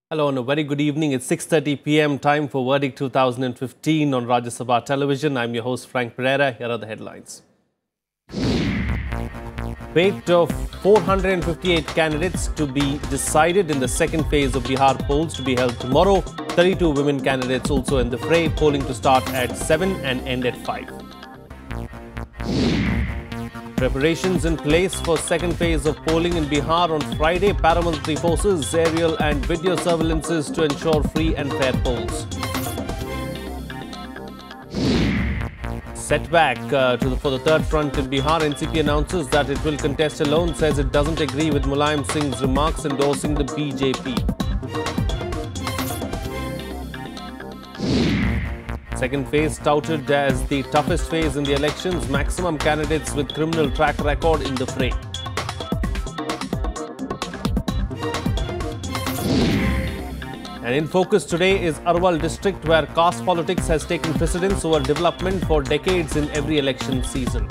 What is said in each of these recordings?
Hello and a very good evening. It's 6:30 p.m. time for Verdict 2015 on Rajya Sabha television. I'm your host Frank Pereira. Here are the headlines. Fate of 458 candidates to be decided in the second phase of Bihar polls to be held tomorrow. 32 women candidates also in the fray. Polling to start at 7 and end at 5. Preparations in place for second phase of polling in Bihar on Friday. Paramilitary forces, aerial and video surveillances to ensure free and fair polls. Setback for the third front in Bihar. NCP announces that it will contest alone, says it doesn't agree with Mulayam Singh's remarks endorsing the BJP. Second phase touted as the toughest phase in the elections. Maximum candidates with criminal track record in the fray. And in focus today is Arwal district, where caste politics has taken precedence over development for decades in every election season.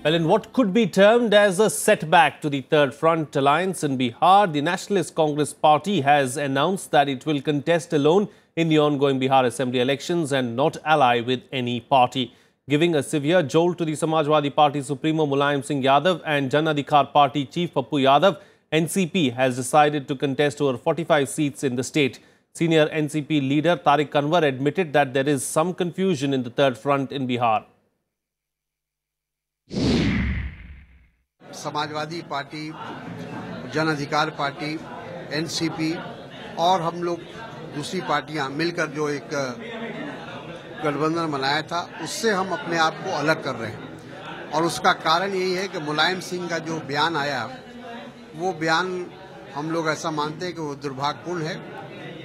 Well, in what could be termed as a setback to the Third Front alliance in Bihar, the Nationalist Congress Party has announced that it will contest alone in the ongoing Bihar Assembly elections and not ally with any party, giving a severe jolt to the Samajwadi Party Supremo Mulayam Singh Yadav and Jan Adhikar Party Chief Pappu Yadav. NCP has decided to contest over 45 seats in the state. Senior NCP leader Tariq Anwar admitted that there is some confusion in the Third Front in Bihar. Samajwadi party, जन अधिकार party, NCP और हम लोग दूसरी पार्टियां मिलकर जो एक गठबंधन बनाया था, उससे हम अपने आप को अलग कर रहे हैं। और उसका कारण यही है कि मुलायम सिंह का जो बयान आया, वो बयान हम लोग ऐसा मानते हैं कि वो दुर्भाग्यपूर्ण है,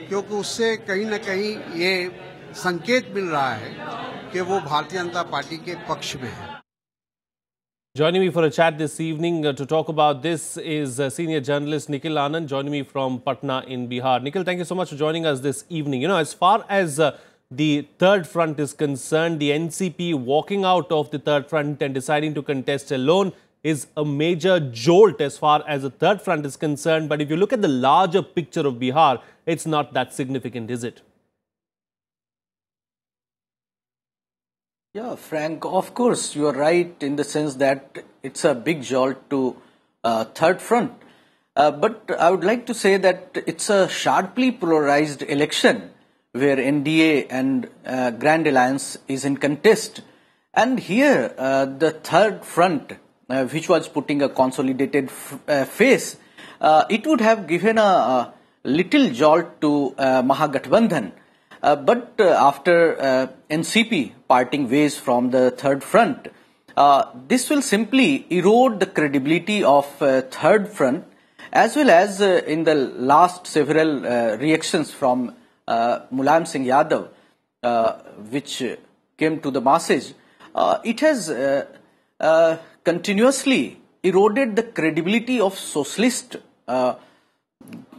क्योंकि उससे कहीं न कहीं ये संकेत मिल रहा है कि वो भारतीय जनता पार्टी के पक्ष में है। Joining me for a chat this evening to talk about this is senior journalist Nikhil Anand, joining me from Patna in Bihar. Nikhil, thank you so much for joining us this evening. You know, as far as the Third Front is concerned, the NCP walking out of the Third Front and deciding to contest alone is a major jolt as far as the Third Front is concerned. But if you look at the larger picture of Bihar, it's not that significant, is it? Yeah, Frank, of course, you are right in the sense that it's a big jolt to Third Front. But I would like to say that it's a sharply polarized election where NDA and Grand Alliance is in contest. And here, the Third Front, which was putting a consolidated face, it would have given a little jolt to Mahagathbandhan. But after NCP parting ways from the Third Front, this will simply erode the credibility of Third Front, as well as in the last several reactions from Mulayam Singh Yadav, which came to the masses. It has continuously eroded the credibility of socialist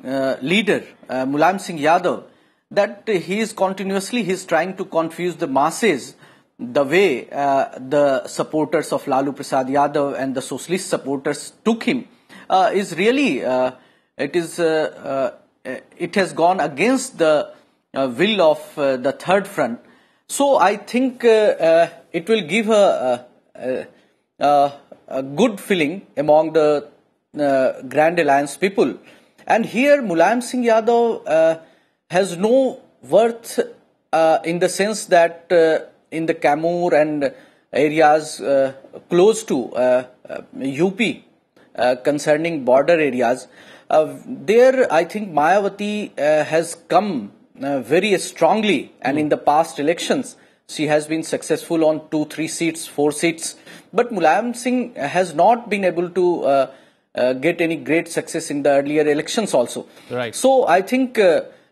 leader Mulayam Singh Yadav, that he is trying to confuse the masses the way the supporters of Lalu Prasad Yadav and the socialist supporters took him is really it has gone against the will of the Third Front. So I think it will give a good feeling among the Grand Alliance people. And here Mulayam Singh Yadav has no worth in the sense that in the Kamur and areas close to UP concerning border areas, there I think Mayawati has come very strongly, and in the past elections she has been successful on 2, 3 seats, 4 seats, but Mulayam Singh has not been able to get any great success in the earlier elections also. Right. So I think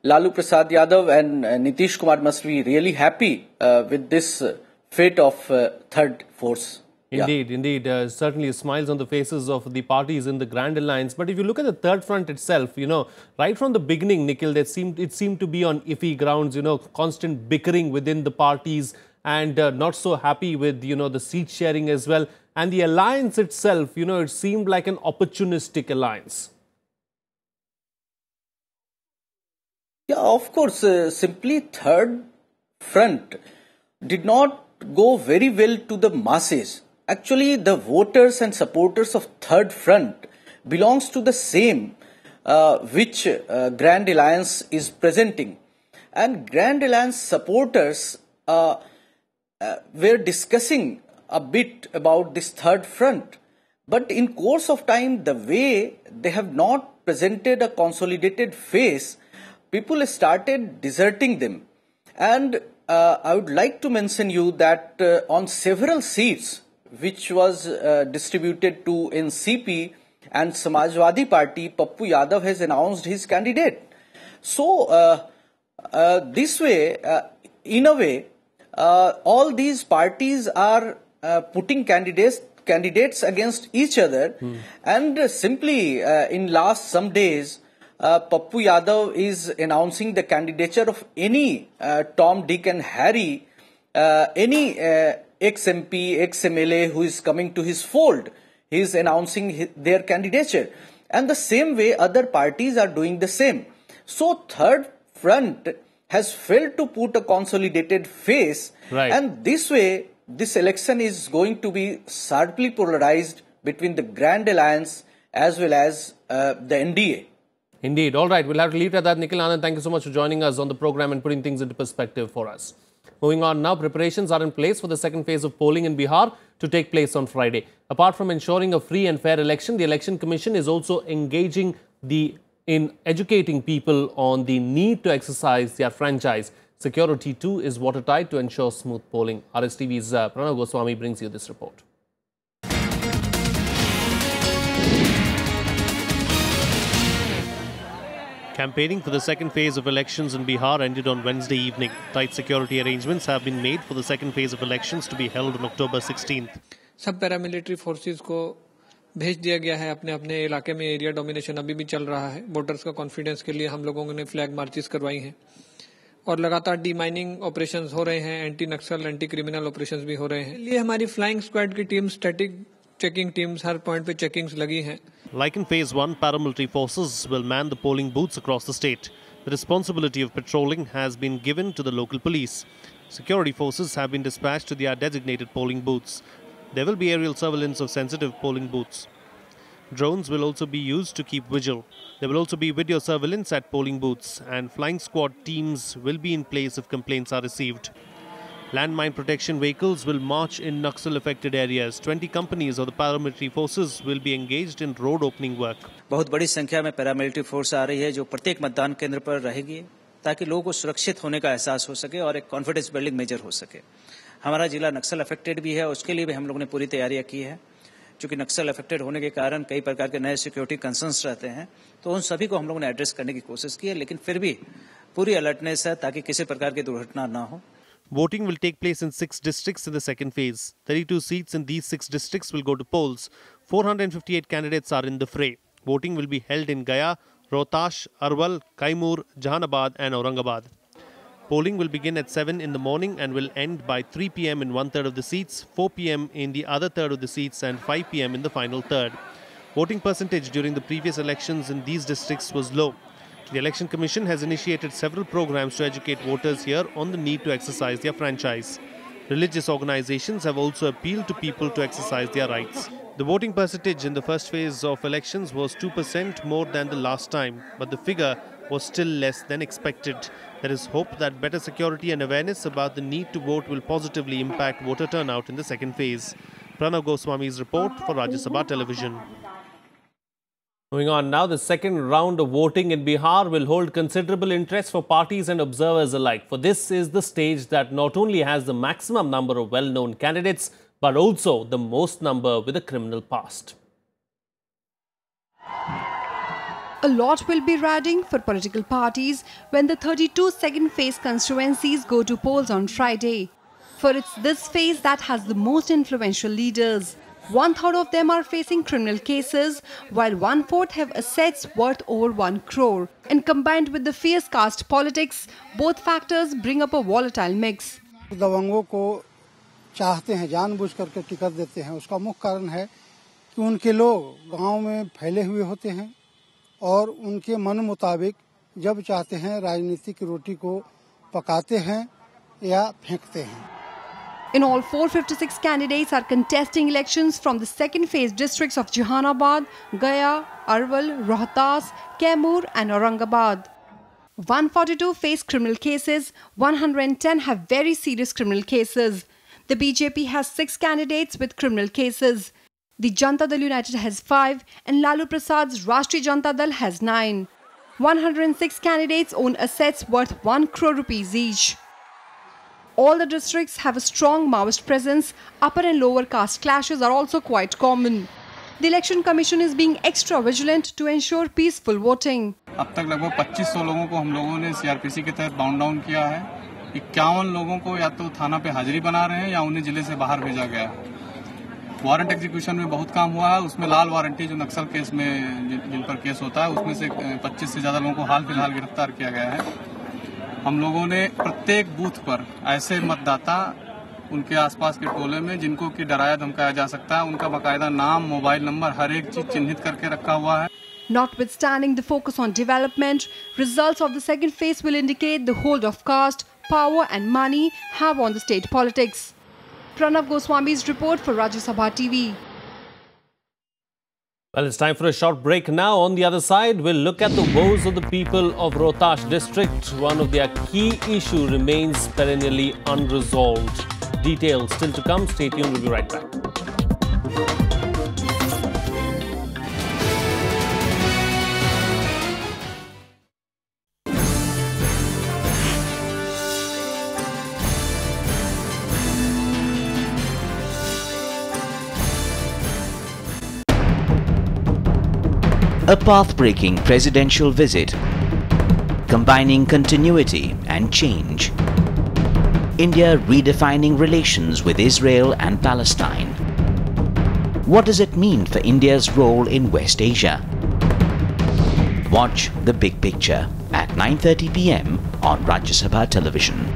Lalu Prasad Yadav and Nitish Kumar must be really happy with this fate of third force. Indeed, indeed. Certainly smiles on the faces of the parties in the Grand Alliance. But if you look at the Third Front itself, you know, right from the beginning, Nikhil, it seemed to be on iffy grounds, you know, constant bickering within the parties. and not so happy with, the seat sharing as well. And the alliance itself, it seemed like an opportunistic alliance. Yeah, of course, simply third front did not go very well to the masses. Actually, the voters and supporters of third front belongs to the same which Grand Alliance is presenting. And Grand Alliance supporters were discussing a bit about this third front. But in course of time, the way they have not presented a consolidated face, people started deserting them. And I would like to mention you that on several seats which was distributed to NCP and Samajwadi Party, Pappu Yadav has announced his candidate. So this way, in a way, all these parties are putting candidates against each other, and simply in last some days, Pappu Yadav is announcing the candidature of any Tom, Dick and Harry, any ex-MP, ex-MLA who is coming to his fold. He is announcing their candidature. And the same way other parties are doing the same. So third front has failed to put a consolidated face. Right. And this way, this election is going to be sharply polarized between the Grand Alliance as well as the NDA. Indeed. All right. We'll have to leave it at that. Nikhil Anand, thank you so much for joining us on the program and putting things into perspective for us. Moving on now, preparations are in place for the second phase of polling in Bihar to take place on Friday. Apart from ensuring a free and fair election, the Election Commission is also engaging in educating people on the need to exercise their franchise. Security too is watertight to ensure smooth polling. RSTV's Pranav Goswami brings you this report. Campaigning for the second phase of elections in Bihar ended on Wednesday evening. Tight security arrangements have been made for the second phase of elections to be held on October 16th. सब paramilitary forces को भेज दिया गया है अपने अपने इलाके में. एरिया डोमिनेशन अभी भी चल रहा है. वोटर्स का कॉन्फिडेंस के लिए हम लोगों ने फ्लैग मार्चेस करवाई हैं और लगातार डीमाइनिंग ऑपरेशंस हो रहे हैं. एंटी नक्सल, एंटी क्रिमिनल ऑपरेशंस भी हो रहे हैं. लिए हमारी फ्लाइंग स्क्वाड की टीम, स्टैटिक checking teams, हर पॉइंट पे चेकिंग्स लगी हैं. Like in phase 1, paramilitary forces will man the polling booths across the state. The responsibility of patrolling has been given to the local police. Security forces have been dispatched to their designated polling booths. There will be aerial surveillance of sensitive polling booths. Drones will also be used to keep vigil. There will also be video surveillance at polling booths, and flying squad teams will be in place if complaints are received. Landmine protection vehicles will march in Naxal-affected areas. 20 companies of the paramilitary forces will be engaged in road opening work. बहुत बड़ी संख्या में paramilitary force आ रही है जो प्रत्येक मतदान केंद्र पर रहेगी ताकि लोगों को सुरक्षित होने का एहसास हो सके और एक कॉन्फिडेंस बिल्डिंग मेजर हो सके. हमारा जिला नक्सल अफेक्टेड भी है, उसके लिए भी हम लोगों ने पूरी तैयारियां की है. चूंकि नक्सल अफेक्टेड होने के कारण कई प्रकार के नए सिक्योरिटी कंसर्न्स रहते हैं, तो उन सभी को हम लोगों ने एड्रेस करने की कोशिश की है, लेकिन फिर भी पूरी अलर्टनेस है ताकि किसी प्रकार की दुर्घटना ना हो. Voting will take place in 6 districts in the second phase. 32 seats in these 6 districts will go to polls. 458 candidates are in the fray. Voting will be held in Gaya, Rohtash, Arwal, Kaimur, Jahanabad and Aurangabad. Polling will begin at 7 in the morning and will end by 3 p.m. in one-third of the seats, 4 p.m. in the other third of the seats and 5 p.m. in the final third. Voting percentage during the previous elections in these districts was low. The Election Commission has initiated several programs to educate voters here on the need to exercise their franchise. Religious organizations have also appealed to people to exercise their rights. The voting percentage in the first phase of elections was 2% more than the last time, but the figure was still less than expected. There is hope that better security and awareness about the need to vote will positively impact voter turnout in the second phase. Pranav Goswami's report for Rajya Sabha Television. Moving on now, the second round of voting in Bihar will hold considerable interest for parties and observers alike. For this is the stage that not only has the maximum number of well-known candidates, but also the most number with a criminal past. A lot will be riding for political parties when the 32 second phase constituencies go to polls on Friday. For it's this phase that has the most influential leaders. 1/3 of them are facing criminal cases, while 1/4 have assets worth over 1 crore. And combined with the fierce caste politics, both factors bring up a volatile mix. दबंगों को चाहते हैं, जानबूझ करके ticket देते हैं। उसका मुख्य कारण है कि उनके लोग गांव में फैले हुए होते हैं और उनके मन मुताबिक जब चाहते हैं राजनीतिक रोटी को पकाते हैं या फेंकते हैं। In all, 456 candidates are contesting elections from the second phase districts of Jehanabad, Gaya, Arwal, Rohtas, Kaimur and Aurangabad. 142 face criminal cases, 110 have very serious criminal cases. The BJP has 6 candidates with criminal cases. The Janata Dal United has 5 and Lalu Prasad's Rashtriya Janata Dal has 9. 106 candidates own assets worth 1 crore rupees each. All the districts have a strong Maoist presence. Upper and lower caste clashes are also quite common. The Election Commission is being extra vigilant to ensure peaceful voting. अब तक लगभग 2500 लोगों को हम लोगों ने CrPC के तहत बाउंड डाउन किया है। 51 लोगों को या तो थाना पे हाजिरी बना रहे हैं या उन्हें जिले से बाहर भेजा गया है। वारंट एग्जीक्यूशन में बहुत काम हुआ है। उसमें लाल वारंटी जो नक्सल केस में जिन पर केस होता है उसमें से 25 से ज्यादा लोगों को हाल फिलहाल गिरफ्तार किया गया है। हम लोगों ने प्रत्येक बूथ पर ऐसे मतदाता उनके आसपास के टोले में जिनको कि डराया धमकाया जा सकता है उनका बाकायदा नाम, मोबाइल नंबर, हर एक चीज चिन्हित करके रखा हुआ है। Notwithstanding the focus on development, results of the second phase will indicate the hold of caste, power and money have on the state politics. Pranav Goswami's report for Rajya Sabha TV. Well, it's time for a short break now. On the other side, we'll look at the woes of the people of Rohtas district. One of their key issue remains perennially unresolved. Details still to come. Stay tuned. We'll be right back. A path-breaking presidential visit, combining continuity and change. India redefining relations with Israel and Palestine. What does it mean for India's role in West Asia? Watch The Big Picture at 9:30 p.m. on Rajya Sabha television.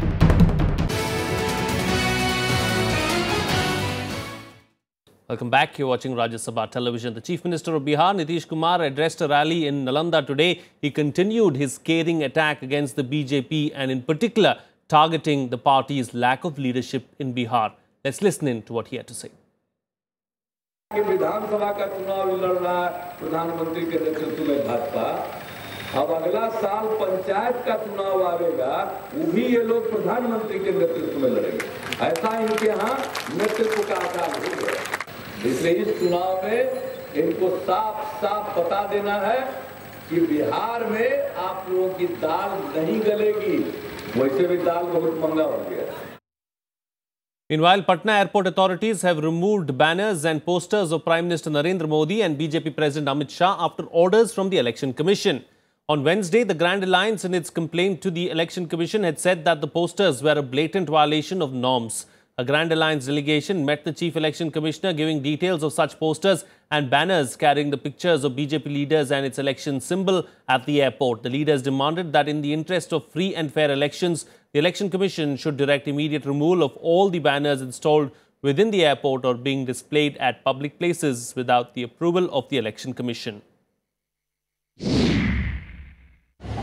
Welcome back. You're watching Rajya Sabha television. The Chief Minister of Bihar, Nitish Kumar, addressed a rally in Nalanda today. He continued his scathing attack against the BJP and in particular targeting the party's lack of leadership in Bihar. Let's listen in to what he had to say. विधानसभा का चुनाव लड़ रहा है प्रधानमंत्री के नेतृत्व में भाजपा। अब अगला साल पंचायत का चुनाव आएगा, वो भी ये लोग प्रधानमंत्री के नेतृत्व में लड़ेंगे। ऐसा इनके यहाँ नेतृत्व का आकार हो गया। इसलिए इस चुनाव में इनको साफ साफ बता देना है कि बिहार में आप लोगों की दाल नहीं गलेगी। वैसे भी दाल बहुत महंगा हो गया। Meanwhile, Patna airport authorities have removed banners and posters of Prime Minister Narendra Modi and BJP President Amit Shah after orders from the Election Commission. On Wednesday, the Grand Alliance in its complaint to the Election Commission had said that the posters were a blatant violation of norms. A Grand Alliance delegation met the Chief Election Commissioner giving details of such posters and banners carrying the pictures of BJP leaders and its election symbol at the airport. The leaders demanded that in the interest of free and fair elections, the Election Commission should direct immediate removal of all the banners installed within the airport or being displayed at public places without the approval of the Election Commission.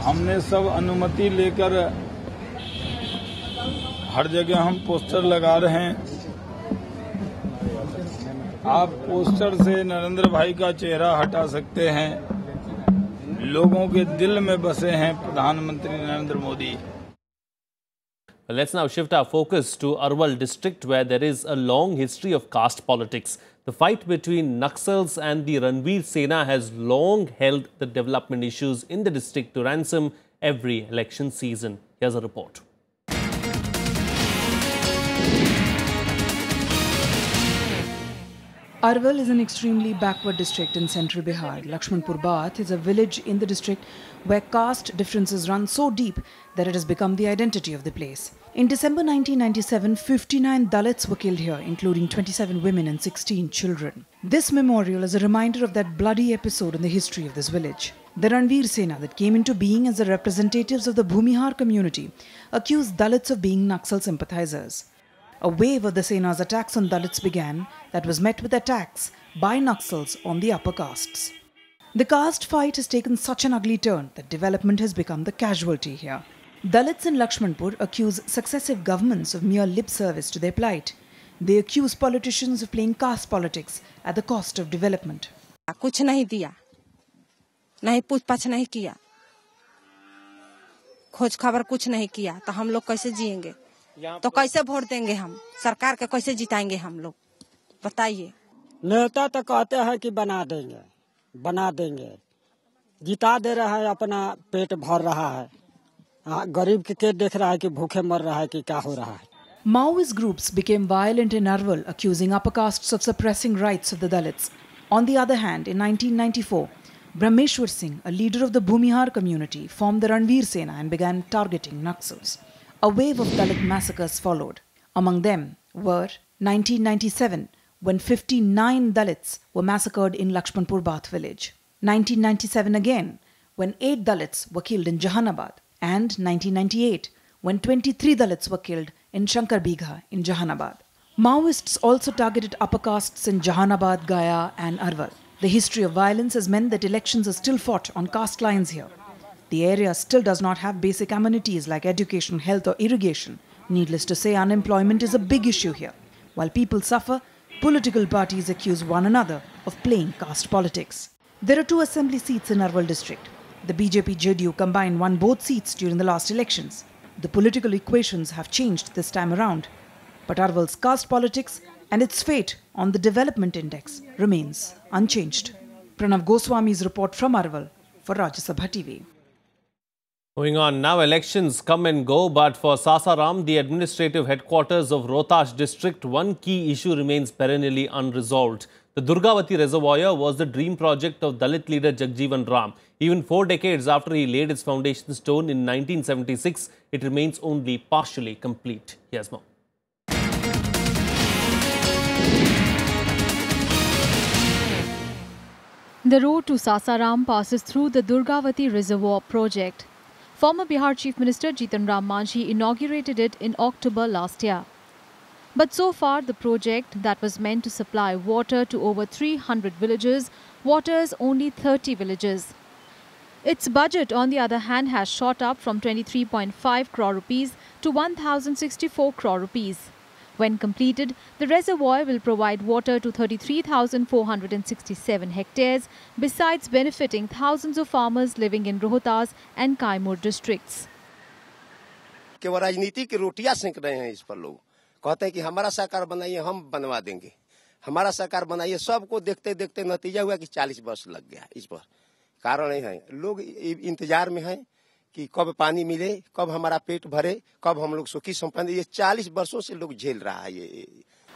हमने सब अनुमति लेकर हर जगह हम poster लगा रहे हैं। आप पोस्टर से नरेंद्र भाई का चेहरा हटा सकते हैं। लोगों के दिल में बसे हैं प्रधानमंत्री Narendra Modi. Well, let's now shift our focus to Arwal district where there is a long history of caste politics. The fight between Naxals and the Ranveer Sena has long held the development issues in the district to ransom every election season. Here's a report. Arwal is an extremely backward district in central Bihar. Lakshmanpur Bath is a village in the district where caste differences run so deep that it has become the identity of the place. In December 1997, 59 Dalits were killed here, including 27 women and 16 children. This memorial is a reminder of that bloody episode in the history of this village. The Ranveer Sena that came into being as the representatives of the Bhumihar community accused Dalits of being Naxal sympathizers. A wave of the Sena's attacks on Dalits began that was met with attacks by Naxals on the upper castes. The caste fight has taken such an ugly turn that development has become the casualty here. Dalits in Lakshmanpur accuse successive governments of mere lip service to their plight. They accuse politicians of playing caste politics at the cost of development. कुछ नहीं दिया, नहीं पूछ-पाछ नहीं किया, खोज खबर कुछ नहीं किया, तो हम लोग कैसे जिएंगे? तो कैसे वोट देंगे हम? सरकार के कैसे जिताएंगे हम लोग? बताइए। नेता तो कहते हैं कि बना देंगे, जिता दे रहा है, अपना पेट भर रहा है, गरीब के देख रहा है कि भूखे मर रहा है कि क्या हो रहा है. Maoist groups became violent in Arwal, accusing upper castes of suppressing rights of the Dalits. On the other hand, in 1994, Brahmeshwar Singh, a leader of the Bhumihar community, formed the Ranveer Sena and began targeting Naxals. A wave of Dalit massacres followed. Among them were 1997, when 59 Dalits were massacred in Lakshmanpur Bath village. 1997 again, when 8 Dalits were killed in Jahanabad. And 1998, when 23 Dalits were killed in Shankar Bigha in Jahanabad. Maoists also targeted upper castes in Jahanabad, Gaya and Arwal. The history of violence has meant that elections are still fought on caste lines here. The area still does not have basic amenities like education, health or irrigation. Needless to say, unemployment is a big issue here. While people suffer, political parties accuse one another of playing caste politics. There are 2 assembly seats in Arwal district. The BJP-JDU combined won both seats during the last elections. The political equations have changed this time around. But Arwal's caste politics and its fate on the development index remains unchanged. Pranav Goswami's report from Arwal for Rajya Sabha TV. Moving on, now elections come and go, but for Sasaram, the administrative headquarters of Rohtas district, one key issue remains perennially unresolved. The Durgavati Reservoir was the dream project of Dalit leader Jagjeevan Ram. Even 4 decades after he laid its foundation stone in 1976, it remains only partially complete. Here's more. The road to Sasaram passes through the Durgavati Reservoir project. Former Bihar Chief Minister Jitan Ram Manjhi inaugurated it in October last year. But so far, the project that was meant to supply water to over 300 villages waters only 30 villages. Its budget, on the other hand, has shot up from 23.5 crore rupees to 1,064 crore rupees. When completed, the reservoir will provide water to 33,467 hectares, besides benefiting thousands of farmers living in Rohtas and Kaimur districts. केवल राजनीति की रोटियां सेंक रहे हैं इस पर लोग कहते हैं कि हमारा सरकार बनाइए हम बनवा देंगे हमारा सरकार बनाइए सबको देखते देखते नतीजा हुआ कि 40 वर्ष लग गया इस पर कारण है लोग इंतजार में हैं कि कब पानी मिले कब हमारा पेट भरे कब हम लोग सुखी संपन्न ये 40 वर्षों से लोग झेल रहा है ये.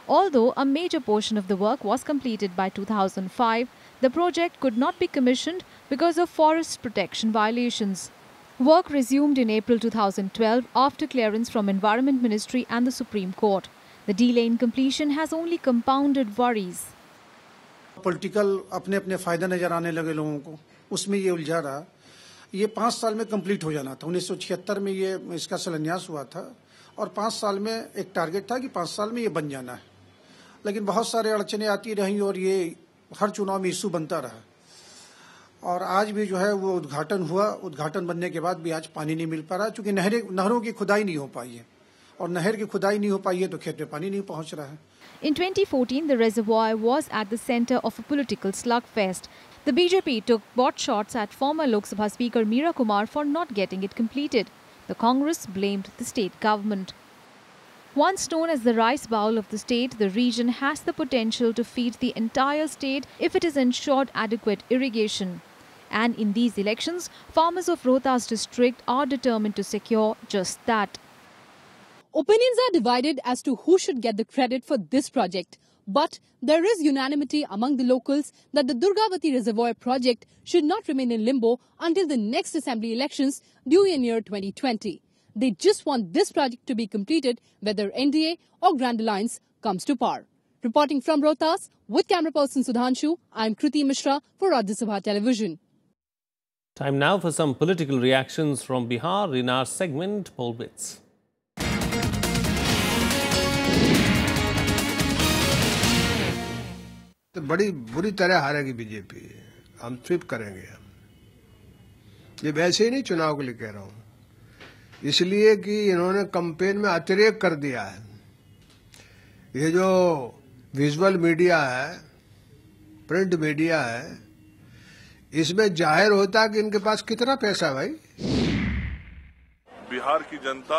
Although a major portion of the work was completed by 2005, the project could not be commissioned because of forest protection violations. Work resumed in April 2012 after clearance from Environment Ministry and the Supreme Court. The delay in completion has only compounded worries. Political अपने अपने फायदा नजर आने लगे लोगों को उसमें ये उलझा रहा ये 5 साल में कंप्लीट हो जाना था 1976 में ये इसका शिलान्यास हुआ था और 5 साल में एक टारगेट था कि 5 साल में ये बन जाना है लेकिन बहुत सारे अड़चने आती रहीं और ये हर चुनाव में इशू बनता रहा और आज भी जो है वो उद्घाटन हुआ उद्घाटन बनने के बाद भी आज पानी नहीं मिल पा रहा क्योंकि नहरों की खुदाई नहीं हो पाई है और नहर की खुदाई नहीं हो पाई है तो खेत में पानी नहीं पहुंच रहा है. In 2014, the reservoir was at the centre of a political slugfest. The BJP took pot shots at former Lok Sabha Speaker Meera Kumar for not getting it completed. The Congress blamed the state government. Once known as the rice bowl of the state, the region has the potential to feed the entire state if it is ensured adequate irrigation. And in these elections, farmers of Rohtas district are determined to secure just that. Opinions are divided as to who should get the credit for this project. But there is unanimity among the locals that the Durgavati Reservoir project should not remain in limbo until the next assembly elections due in year 2020. They just want this project to be completed whether NDA or Grand Alliance comes to power. Reporting from Rohtas with camera person Sudhanshu, I am Kriti Mishra for Rajya Sabha Television. Time now for some political reactions from Bihar in our segment Poll Blitz. तो बड़ी बुरी तरह हारेगी BJP, हम SVEEP करेंगे। ये वैसे ही नहीं चुनाव के लिए कह रहा हूँ, इसलिए कि इन्होंने कैंपेन में अतिरेक कर दिया है। ये जो विजुअल मीडिया है, प्रिंट मीडिया है, इसमें जाहिर होता है कि इनके पास कितना पैसा है। भाई, बिहार की जनता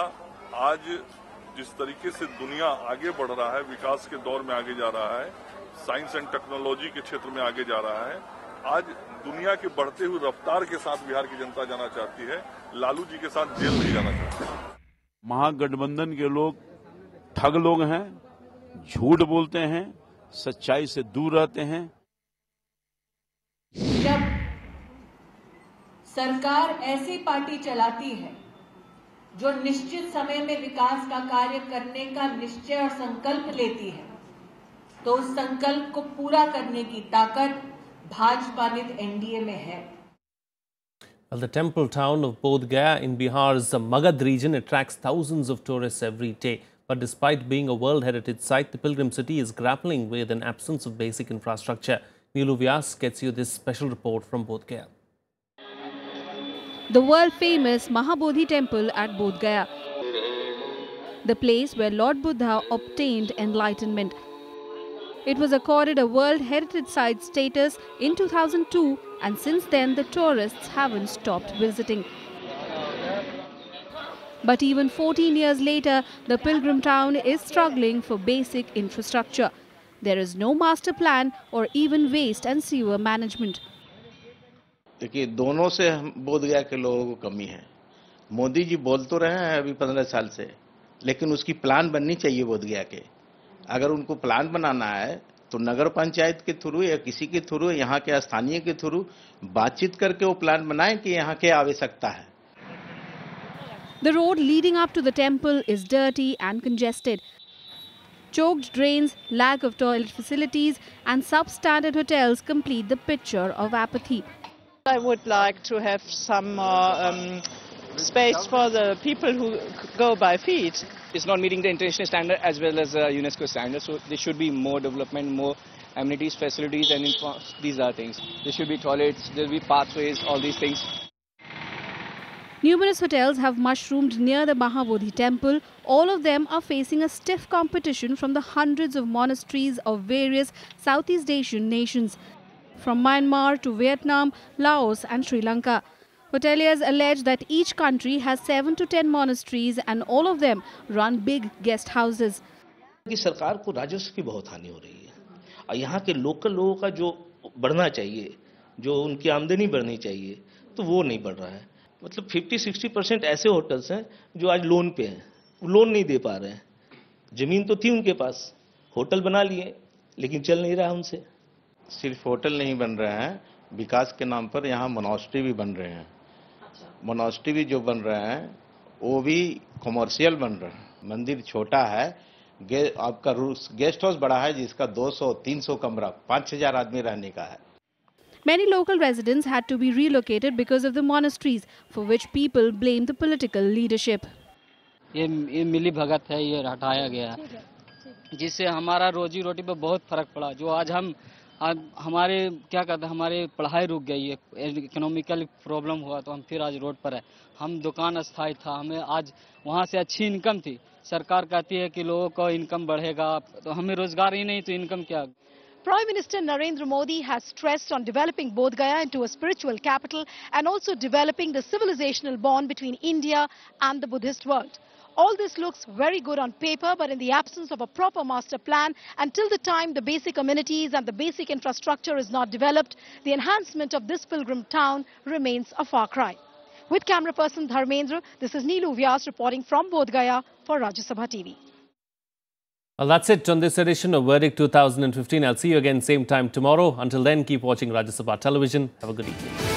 आज जिस तरीके से दुनिया आगे बढ़ रहा है, विकास के दौर में आगे जा रहा है, साइंस एंड टेक्नोलॉजी के क्षेत्र में आगे जा रहा है, आज दुनिया के बढ़ते हुए रफ्तार के साथ बिहार की जनता जाना चाहती है। लालू जी के साथ जेल नहीं जाना चाहती है। महागठबंधन के लोग ठग लोग हैं, झूठ बोलते हैं, सच्चाई से दूर रहते हैं। जब सरकार ऐसी पार्टी चलाती है जो निश्चित समय में विकास का कार्य करने का निश्चय और संकल्प लेती है, तो उस संकल्प को पूरा करने की ताकत भाजपा नित एनडीए में है। Well, the temple town of Bodh Gaya in Bihar's Magad region attracts thousands of tourists every day. But despite being a World Heritage Site, the pilgrim city is grappling with an absence of basic infrastructure. Neelu Vyas gets you this special report from Bodh Gaya. The world-famous Mahabodhi temple at Bodh Gaya, the place where Lord Buddha obtained enlightenment. It was accorded a World Heritage Site status in 2002, and since then the tourists haven't stopped visiting. But even 14 years later, the pilgrim town is struggling for basic infrastructure. There is no master plan or even waste and sewer management. देखिए, दोनों से बोध गया के लोगों को कमी है। मोदी जी बोल तो रहे हैं अभी 15 साल से, लेकिन उसकी प्लान बननी चाहिए बोध गया के। अगर उनको प्लान बनाना है तो नगर पंचायत के थ्रू या किसी के थ्रू, यहाँ के स्थानीय के थ्रू बातचीत करके वो प्लान बनाएं कि यहाँ क्या आवश्यकता है। The road leading up to the temple is dirty and congested. Choked drains, lack of toilet facilities and substandard hotels complete the picture of apathy. I would like to have some space for the people who go by feet. It's not meeting the international standard as well as UNESCO standards, so there should be more development, more amenities, facilities, and these are things. There should be toilets, there will be pathways, all these things. Numerous hotels have mushroomed near the Mahabodhi temple. All of them are facing a stiff competition from the hundreds of monasteries of various Southeast Asian nations, from Myanmar to Vietnam, Laos and Sri Lanka. Hoteliers allege that each country has 7 to 10 monasteries and all of them run big guest houses. कि सरकार को राजस्व की बहुत हानि हो रही है और यहाँ के लोकल लोगों का जो बढ़ना चाहिए, जो उनकी आमदनी बढ़नी चाहिए, तो वो नहीं बढ़ रहा है। मतलब 50-60% ऐसे होटल्स हैं जो आज लोन पे हैं, लोन नहीं दे पा रहे हैं। जमीन तो थी उनके पास, होटल बना लिए, लेकिन चल नहीं रहा उनसे। सिर्फ होटल नहीं बन रहे हैं, विकास के नाम पर यहाँ मोनास्ट्री भी बन रहे हैं। मोनास्ट्री भी जो बन रहे हैं वो भी कमर्शियल बन रहे हैं। मंदिर छोटा है, आपका गेस्ट हाउस बड़ा है जिसका 200-300 कमरा 5,000 आदमी रहने का है। Many local residents had to be relocated because of the monasteries, for which people blame the political leadership. ये मिली भगत है, ये हटाया गया, जिससे हमारा रोजी रोटी पे बहुत फर्क पड़ा। जो आज हमारे क्या कहते हैं, हमारी पढ़ाई रुक गई है, इकोनॉमिकल प्रॉब्लम हुआ तो हम फिर आज रोड पर है। हम दुकान अस्थायी था, हमें आज वहाँ से अच्छी इनकम थी। सरकार कहती है कि लोगों का इनकम बढ़ेगा, तो हमें रोजगार ही नहीं तो इनकम क्या। Prime Minister Narendra Modi has stressed on developing Bodh Gaya into a spiritual capital and also developing the civilizational bond between India and the Buddhist world. All this looks very good on paper, but in the absence of a proper master plan, until the time the basic amenities and the basic infrastructure is not developed, the enhancement of this pilgrim town remains a far cry. With camera person Dharmendra, this is Neelu Vyas reporting from Bodh Gaya for Rajya Sabha TV. Well, that's it on this edition of Verdict 2015. I'll see you again same time tomorrow. Until then, keep watching Rajya Sabha Television. Have a good evening.